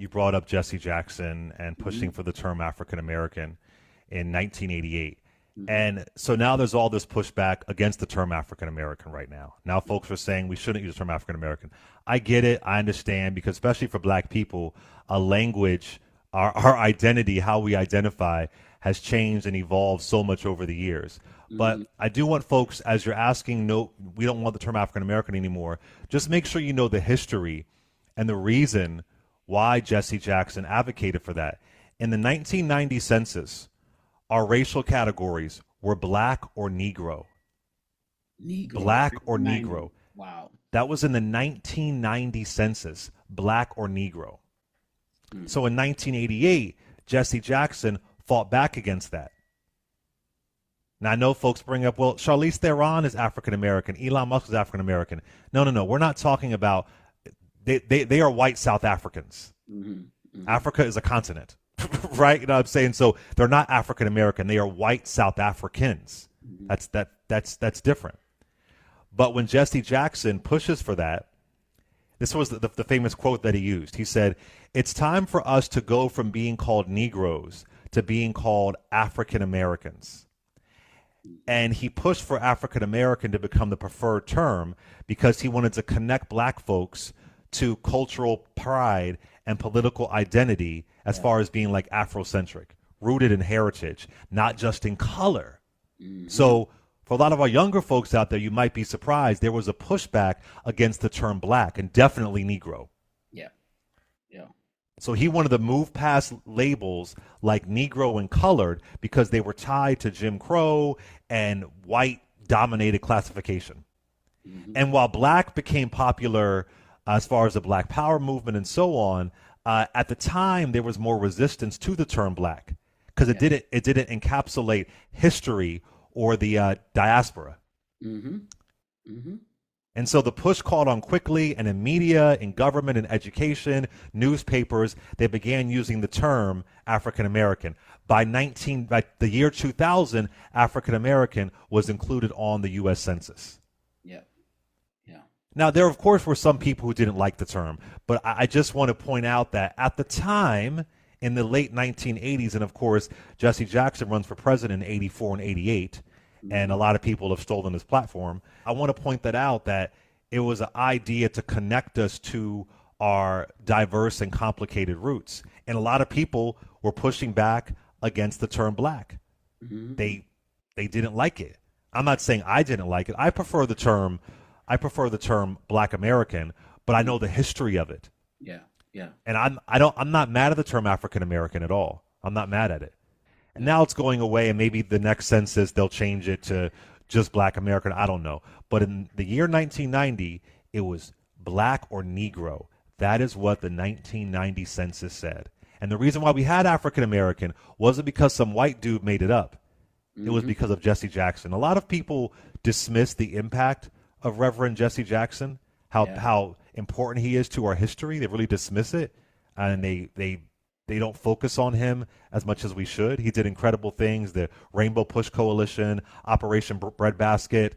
you brought up Jesse Jackson and pushing for the term African American in 1988. And so now there's all this pushback against the term African American right now. Now folks are saying we shouldn't use the term African American. I get it. I understand, because especially for black people, a language, our identity, how we identify, has changed and evolved so much over the years. But I do want folks, as you're asking, no, we don't want the term African American anymore. Just make sure you know the history and the reason why Jesse Jackson advocated for that. In the 1990 census, our racial categories were black or Negro. Black or Negro. Wow. That was in the 1990 census, black or Negro. So in 1988, Jesse Jackson fought back against that. Now, I know folks bring up, well, Charlize Theron is African American, Elon Musk is African American. No. We're not talking about, they are white South Africans. Africa is a continent, right? You know what I'm saying? So they're not African American. They are white South Africans. That's different. But when Jesse Jackson pushes for that, this was the famous quote that he used. He said, "It's time for us to go from being called Negroes to being called African Americans." And he pushed for African American to become the preferred term because he wanted to connect black folks to cultural pride and political identity as far as being like Afrocentric, rooted in heritage, not just in color. So for a lot of our younger folks out there, you might be surprised there was a pushback against the term black and definitely Negro. Yeah. So he wanted to move past labels like Negro and colored because they were tied to Jim Crow and white-dominated classification. And while black became popular as far as the Black Power movement and so on, at the time there was more resistance to the term black because it didn't encapsulate history or the diaspora. And so the push caught on quickly, and in media, in government, in education, newspapers, they began using the term African American. By the year 2000, African American was included on the U.S. Census. Now, there, of course, were some people who didn't like the term, but I just want to point out that at the time, in the late 1980s, and of course, Jesse Jackson runs for president in 84 and 88, and a lot of people have stolen his platform. I want to point that out, that it was an idea to connect us to our diverse and complicated roots. And a lot of people were pushing back against the term black. They didn't like it. I'm not saying I didn't like it. I prefer the term Black American, but I know the history of it. And I'm not mad at the term African American at all. I'm not mad at it. And now it's going away, and maybe the next census they'll change it to just Black American. I don't know. But in the year 1990, it was black or Negro. That is what the 1990 census said. And the reason why we had African American wasn't because some white dude made it up. It was because of Jesse Jackson. A lot of people dismiss the impact of Reverend Jesse Jackson, how important he is to our history. They really dismiss it, and they don't focus on him as much as we should. He did incredible things: the Rainbow Push Coalition, Operation Breadbasket,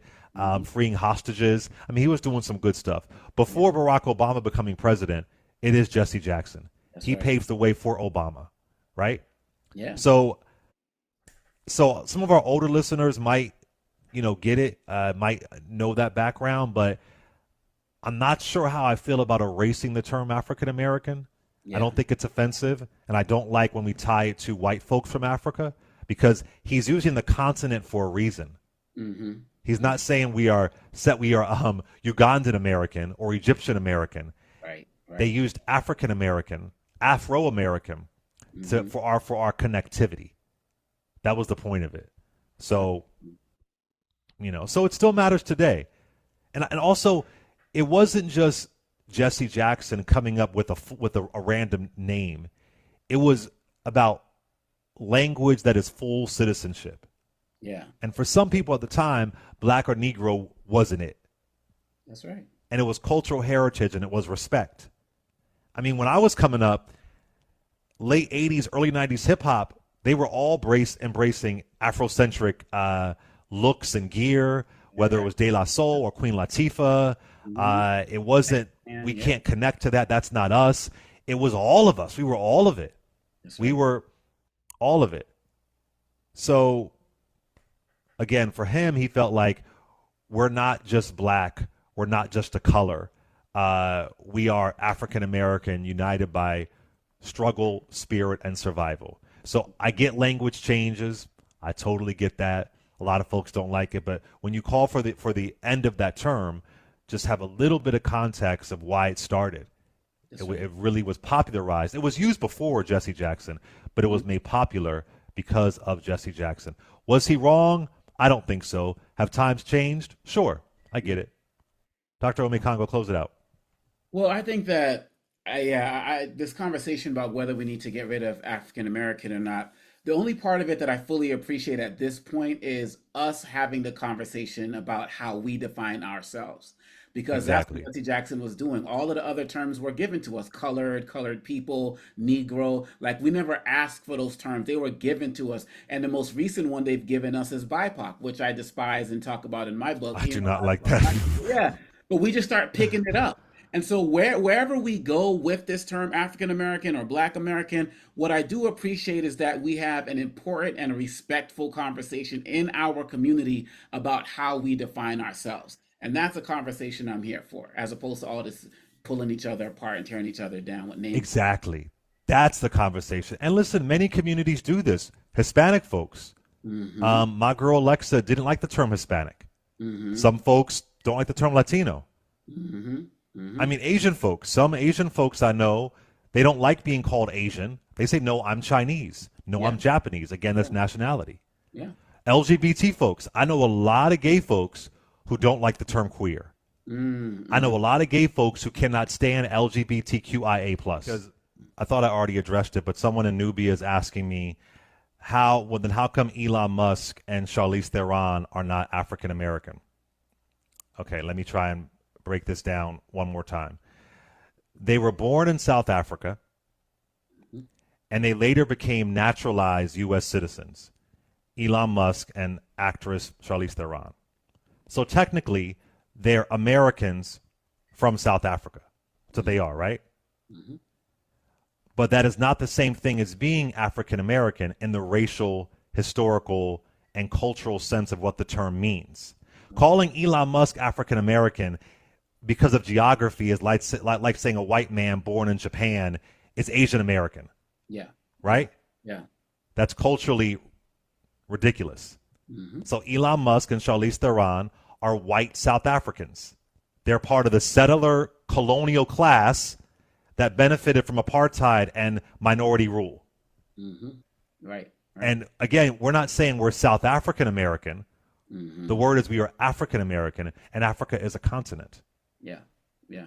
freeing hostages. I mean, he was doing some good stuff. Before Barack Obama becoming president, it is Jesse Jackson. He paves the way for Obama, right? So some of our older listeners might, get it, might know that background, but I'm not sure how I feel about erasing the term African American. I don't think it's offensive, and I don't like when we tie it to white folks from Africa, because he's using the continent for a reason. He's not saying we are Ugandan American or Egyptian American. Right. They used African American, Afro American for our connectivity. That was the point of it. So, so it still matters today. And also, it wasn't just Jesse Jackson coming up with a random name. It was about language that is full citizenship. And for some people at the time, black or Negro wasn't it. That's right. And it was cultural heritage, and it was respect. I mean, when I was coming up, late 80s, early 90s hip hop, they were all embracing Afrocentric looks and gear, whether it was De La Soul or Queen Latifah. It wasn't, we can't connect to that. That's not us. It was all of us. We were all of it. That's We right. were all of it. So again, for him, he felt like we're not just black. We're not just a color. We are African American, united by struggle, spirit, and survival. So I get language changes. I totally get that. A lot of folks don't like it, but when you call for the end of that term, just have a little bit of context of why it started. That's right. It really was popularized. It was used before Jesse Jackson, but it was made popular because of Jesse Jackson. Was he wrong? I don't think so. Have times changed? Sure, I get it. Dr. Omékongo, close it out. Well, I think that this conversation about whether we need to get rid of African American or not, the only part of it that I fully appreciate at this point is us having the conversation about how we define ourselves. Because that's what Exactly. Jesse Jackson was doing. All of the other terms were given to us: colored, colored people, Negro. Like, we never asked for those terms. They were given to us. And the most recent one they've given us is BIPOC, which I despise and talk about in my book. I You do know, not like that. yeah, but we just start picking it up. And so wherever we go with this term African American or Black American, what I do appreciate is that we have an important and a respectful conversation in our community about how we define ourselves. And that's a conversation I'm here for, as opposed to all this pulling each other apart and tearing each other down with name calling. Exactly. That's the conversation. And listen, many communities do this. Hispanic folks. Mm-hmm. My girl Alexa didn't like the term Hispanic. Mm-hmm. Some folks don't like the term Latino. Mm-hmm. I Mm-hmm. mean, Asian folks. Some Asian folks I know, they don't like being called Asian. They say, no, I'm Chinese. No, Yeah. I'm Japanese. Again, Yeah. that's nationality. Yeah. LGBT folks. I know a lot of gay folks who don't like the term queer. I Mm-hmm. know a lot of gay folks who cannot stand LGBTQIA plus. Because I thought I already addressed it, but someone in Nubia is asking me how come Elon Musk and Charlize Theron are not African American? Okay, let me try and break this down one more time. They were born in South Africa and they later became naturalized U.S. citizens. Elon Musk and actress Charlize Theron. So technically, they're Americans from South Africa. So they are, right? Mm-hmm. But that is not the same thing as being African American in the racial, historical, and cultural sense of what the term means. Calling Elon Musk African American because of geography is like saying a white man born in Japan is Asian American, Yeah. Yeah. right? Yeah. That's culturally ridiculous. Mm-hmm. So Elon Musk and Charlize Theron are white South Africans. They're part of the settler colonial class that benefited from apartheid and minority rule. Mm-hmm. Right. Right. And again, we're not saying we're South African American. Mm-hmm. The word is we are African American, and Africa is a continent. Yeah. Yeah.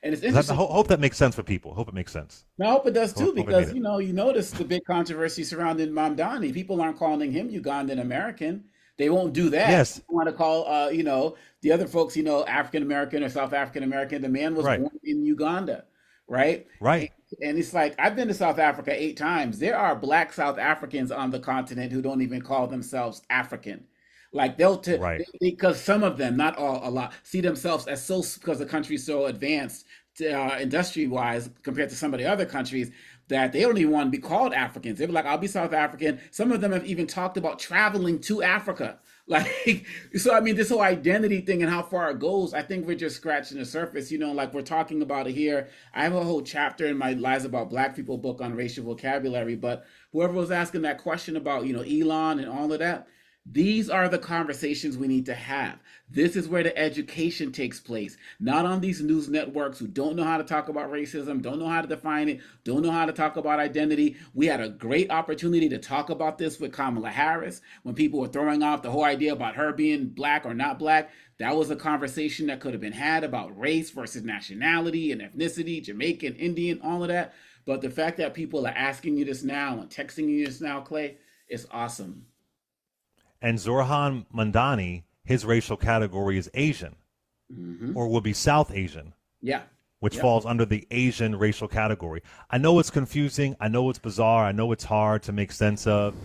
And it's I interesting. hope that makes sense for people. Hope it makes sense. I hope it does too, Hope it made because it. you notice the big controversy surrounding Mamdani. People aren't calling him Ugandan American. They won't do that. Yes, They want to call, the other folks, African American or South African American. The man was right, born in Uganda, right? And, right, and it's like, I've been to South Africa 8 times. There are black South Africans on the continent who don't even call themselves African. Like, right. because some of them, not all, a lot, see themselves as so, because the country's so advanced industry wise compared to some of the other countries, that they don't even want to be called Africans. They were like, I'll be South African. Some of them have even talked about traveling to Africa. Like, so I mean, this whole identity thing and how far it goes, I think we're just scratching the surface, like we're talking about it here. I have a whole chapter in my Lies About Black People book on racial vocabulary, but whoever was asking that question about, Elon and all of that, these are the conversations we need to have. This is where the education takes place, not on these news networks who don't know how to talk about racism, don't know how to define it, don't know how to talk about identity. We had a great opportunity to talk about this with Kamala Harris when people were throwing off the whole idea about her being black or not black. That was a conversation that could have been had about race versus nationality and ethnicity, Jamaican, Indian, all of that. But the fact that people are asking you this now and texting you this now, Clay, is awesome. And Zorhan Mandani, his racial category is Asian, Hmm. or would be South Asian, Yeah. which Yep. falls under the Asian racial category. I know it's confusing. I know it's bizarre. I know it's hard to make sense of.